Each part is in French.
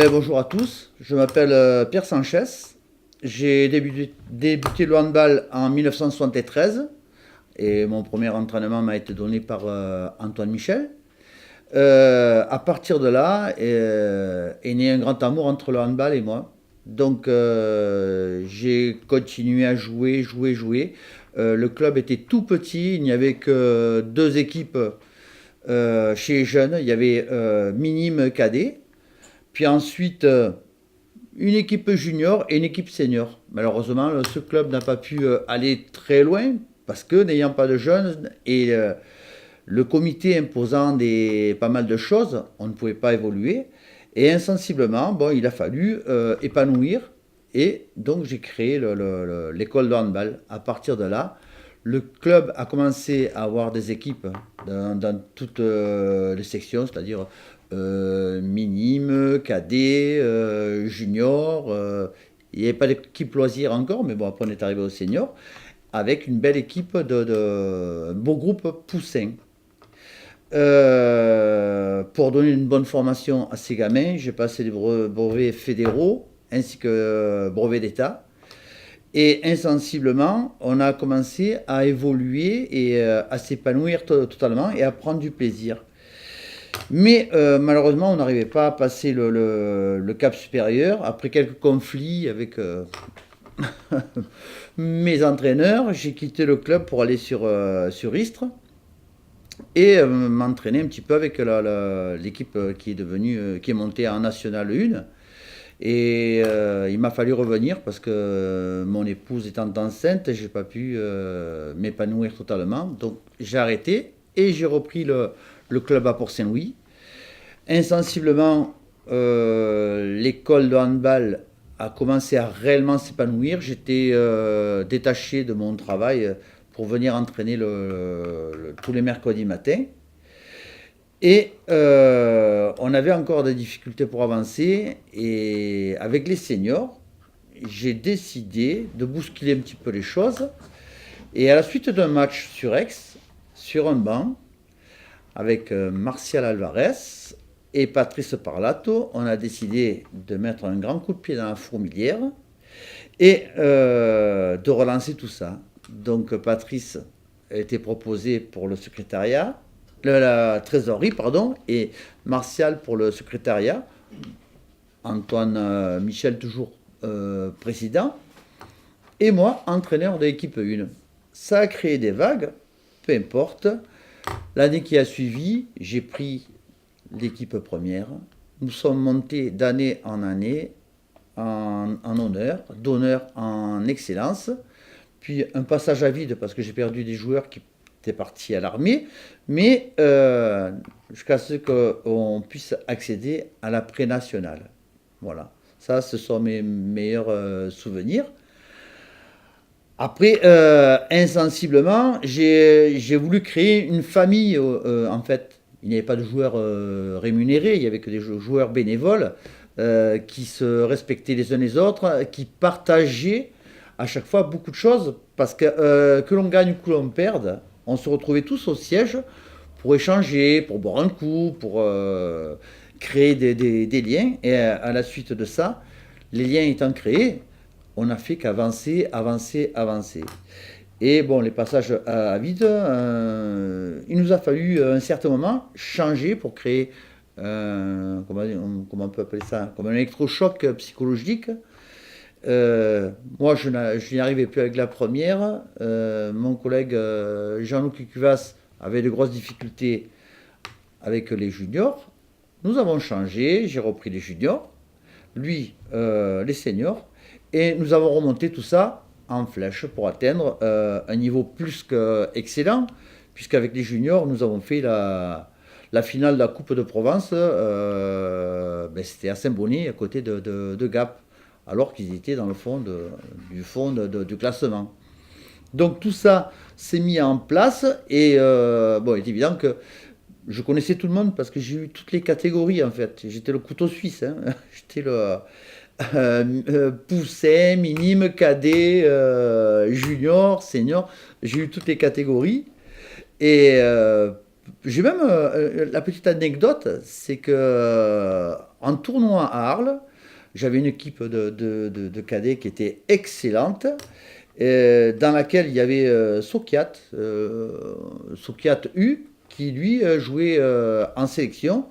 Bonjour à tous, je m'appelle Pierre Sanchez. J'ai débuté le handball en 1973 et mon premier entraînement m'a été donné par Antoine Michel. À partir de là est né un grand amour entre le handball et moi. Donc j'ai continué à jouer. Le club était tout petit, il n'y avait que deux équipes chez les jeunes. Il y avait minime cadet, puis ensuite une équipe junior et une équipe senior. Malheureusement, ce club n'a pas pu aller très loin parce que n'ayant pas de jeunes et le comité imposant pas mal de choses, on ne pouvait pas évoluer. Et insensiblement, bon, il a fallu épanouir. Et donc j'ai créé l'école de handball. À partir de là, le club a commencé à avoir des équipes dans toutes les sections, c'est-à-dire minime, cadet, junior. Il n'y avait pas d'équipe loisir encore, mais bon, après on est arrivé au senior, avec une belle équipe un beau groupe poussin. Pour donner une bonne formation à ces gamins, j'ai passé des brevets fédéraux ainsi que brevets d'État. Et insensiblement, on a commencé à évoluer et à s'épanouir totalement et à prendre du plaisir. Mais malheureusement, on n'arrivait pas à passer le cap supérieur. Après quelques conflits avec mes entraîneurs, j'ai quitté le club pour aller sur Istres et m'entraîner un petit peu avec l'équipe qui est montée en National 1. Et il m'a fallu revenir parce que mon épouse étant enceinte, j'ai pas pu m'épanouir totalement. Donc j'ai arrêté et j'ai repris le club à Port-Saint-Louis. Insensiblement, l'école de handball a commencé à réellement s'épanouir. J'étais détaché de mon travail pour venir entraîner tous les mercredis matins. Et on avait encore des difficultés pour avancer. Et avec les seniors, j'ai décidé de bousculer un petit peu les choses. Et à la suite d'un match sur Aix, sur un banc, avec Martial Alvarez et Patrice Parlato, on a décidé de mettre un grand coup de pied dans la fourmilière et de relancer tout ça. Donc Patrice a été proposé pour le secrétariat, la trésorerie, pardon, et Martial pour le secrétariat. Antoine Michel toujours président, et moi entraîneur de l'équipe 1. Ça a créé des vagues, peu importe. L'année qui a suivi, j'ai pris l'équipe première. Nous sommes montés d'année en année en honneur, d'honneur en excellence. Puis un passage à vide parce que j'ai perdu des joueurs qui étaient partis à l'armée, mais jusqu'à ce qu'on puisse accéder à la pré-nationale. Voilà, ça ce sont mes meilleurs souvenirs. Après, insensiblement, j'ai voulu créer une famille, en fait. Il n'y avait pas de joueurs rémunérés, il n'y avait que des joueurs bénévoles qui se respectaient les uns les autres, qui partageaient à chaque fois beaucoup de choses, parce que l'on gagne ou que l'on perde, on se retrouvait tous au siège pour échanger, pour boire un coup, pour créer des liens. Et à la suite de ça, les liens étant créés, on n'a fait qu'avancer, avancer, avancer. Et bon, les passages à vide, il nous a fallu à un certain moment changer pour créer, comment on peut appeler ça, comme un électrochoc psychologique. Moi, je n'y arrivais plus avec la première. Mon collègue Jean-Luc Cuvas avait de grosses difficultés avec les juniors. Nous avons changé, j'ai repris les juniors, lui les seniors. Et nous avons remonté tout ça en flèche pour atteindre un niveau plus qu'excellent, puisqu'avec les juniors, nous avons fait la finale de la Coupe de Provence. C'était à Saint-Bonnet, à côté de Gap, alors qu'ils étaient dans le fond du classement. Donc tout ça s'est mis en place et bon, il est évident que je connaissais tout le monde parce que j'ai eu toutes les catégories en fait. J'étais le couteau suisse, hein. J'étais le poussin, minime, cadet, junior, senior. J'ai eu toutes les catégories. Et j'ai même la petite anecdote, c'est que en tournoi à Arles. J'avais une équipe de cadets qui était excellente, dans laquelle il y avait Sokiat, Sokiat U, qui lui jouait en sélection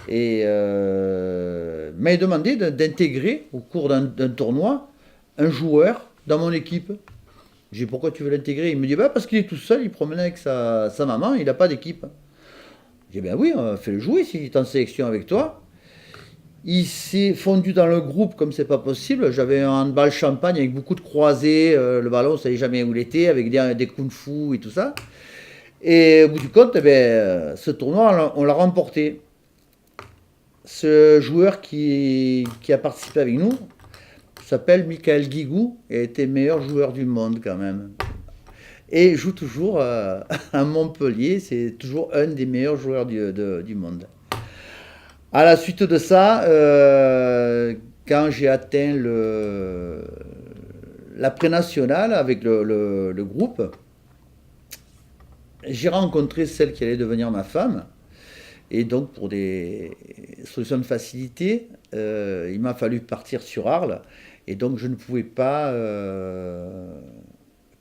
et m'a demandé d'intégrer au cours d'un tournoi un joueur dans mon équipe. J'ai dit pourquoi tu veux l'intégrer? Il me dit bah parce qu'il est tout seul, il promenait avec sa maman, il n'a pas d'équipe. J'ai dit ben oui, fais-le jouer s'il est en sélection avec toi. Il s'est fondu dans le groupe comme c'est pas possible. J'avais un handball champagne avec beaucoup de croisés, le ballon, on ne savait jamais où il était, avec des kung-fu et tout ça. Et au bout du compte, eh ben, ce tournoi, on l'a remporté. Ce joueur qui a participé avec nous s'appelle Michael Guigou et a été meilleur joueur du monde quand même. Et joue toujours à Montpellier, c'est toujours un des meilleurs joueurs du monde. À la suite de ça, quand j'ai atteint l'après-national avec le groupe, j'ai rencontré celle qui allait devenir ma femme. Et donc, pour des solutions de facilité, il m'a fallu partir sur Arles. Et donc, je ne pouvais pas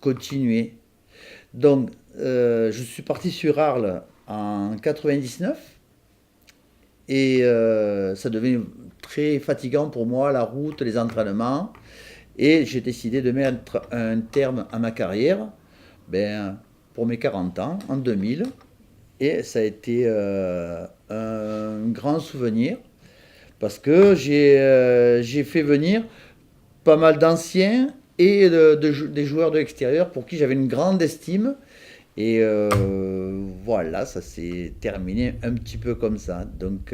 continuer. Donc, je suis parti sur Arles en 99. Et ça devenait très fatigant pour moi, la route, les entraînements. Et j'ai décidé de mettre un terme à ma carrière pour mes 40 ans, en 2000. Et ça a été un grand souvenir parce que j'ai fait venir pas mal d'anciens et des joueurs de l'extérieur pour qui j'avais une grande estime. Et voilà, ça s'est terminé un petit peu comme ça. Donc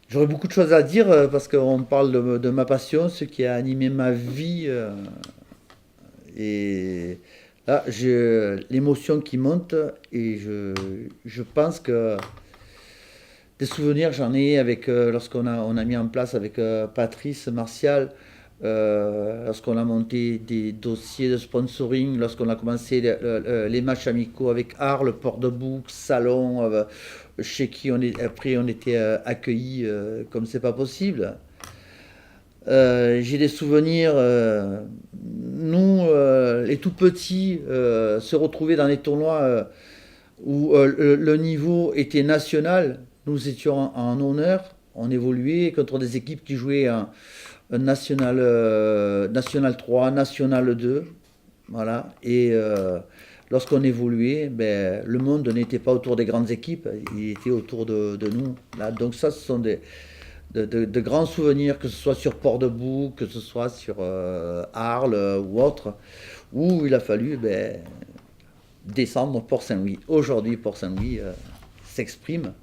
j'aurais beaucoup de choses à dire parce qu'on parle de ma passion, ce qui a animé ma vie. Et là, j'ai l'émotion qui monte et je pense que des souvenirs j'en ai avec on a mis en place avec Patrice Martial, lorsqu'on a monté des dossiers de sponsoring, lorsqu'on a commencé les matchs amicaux avec Arles, Port-de-Bouc, Salon, chez qui après on était accueillis comme c'est pas possible. J'ai des souvenirs, nous, les tout petits, se retrouver dans des tournois où le niveau était national. Nous étions en honneur, on évoluait contre des équipes qui jouaient un national, national 3, national 2. Voilà. Et lorsqu'on évoluait, le monde n'était pas autour des grandes équipes, il était autour de nous. Là. Donc ça, ce sont de grands souvenirs, que ce soit sur Port-de-Bouc, que ce soit sur Arles ou autre, où il a fallu descendre Port-Saint-Louis. Aujourd'hui, Port-Saint-Louis s'exprime.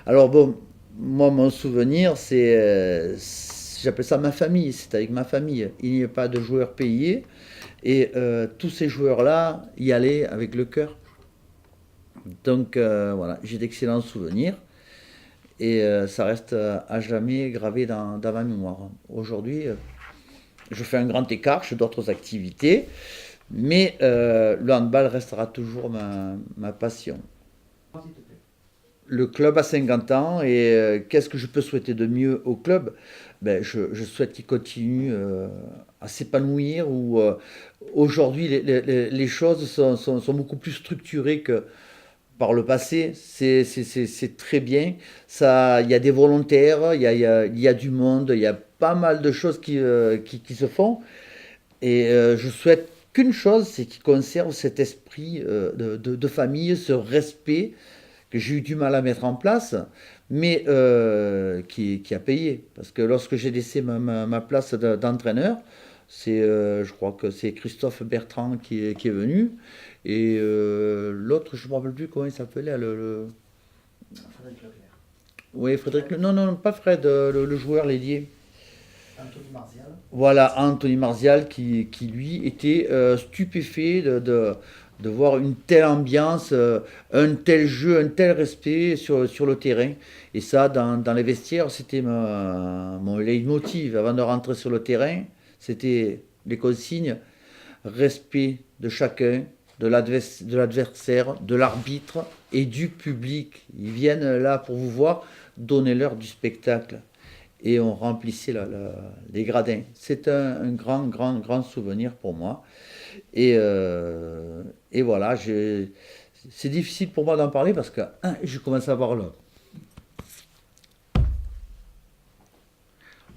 Alors bon, moi, mon souvenir, j'appelle ça ma famille, c'est avec ma famille. Il n'y a pas de joueurs payés, et tous ces joueurs-là y allaient avec le cœur. Donc voilà, j'ai d'excellents souvenirs. Et ça reste à jamais gravé dans ma mémoire. Aujourd'hui, je fais un grand écart, j'ai d'autres activités, mais le handball restera toujours ma passion. Le club a 50 ans et qu'est-ce que je peux souhaiter de mieux au club? Je souhaite qu'il continue à s'épanouir, où aujourd'hui les choses sont beaucoup plus structurées que par le passé. C'est très bien. Ça, il y a des volontaires, il y a du monde, il y a pas mal de choses qui se font. Et je souhaite qu'une chose, c'est qu'ils conservent cet esprit de famille, ce respect que j'ai eu du mal à mettre en place, mais qui a payé. Parce que lorsque j'ai laissé ma place d'entraîneur, je crois que c'est Christophe Bertrand qui est venu. Et l'autre, je ne me rappelle plus comment il s'appelait. Frédéric Leclerc. Oui, Frédéric. Non, pas Fred, le joueur l'ailier. Anthony Martial. Voilà, Anthony Martial qui lui était stupéfait de voir une telle ambiance, un tel jeu, un tel respect sur le terrain. Et ça, dans les vestiaires, c'était mon leitmotiv. Avant de rentrer sur le terrain, c'était les consignes: respect de chacun, de l'adversaire, de l'arbitre, et du public. Ils viennent là pour vous voir, donnez-leur du spectacle. Et on remplissait les gradins. C'est un grand, grand, grand souvenir pour moi. Et voilà, c'est difficile pour moi d'en parler parce que je commence à avoir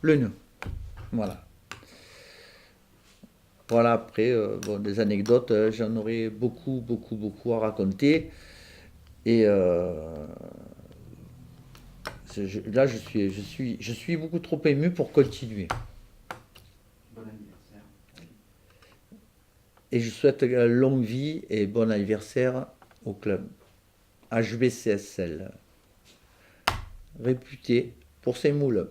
le nœud. Voilà. Voilà, après, bon, des anecdotes, j'en aurais beaucoup, beaucoup, beaucoup à raconter. Et là, je suis beaucoup trop ému pour continuer. Bon anniversaire. Et je souhaite longue vie et bon anniversaire au club HBCSL, réputé pour ses moules.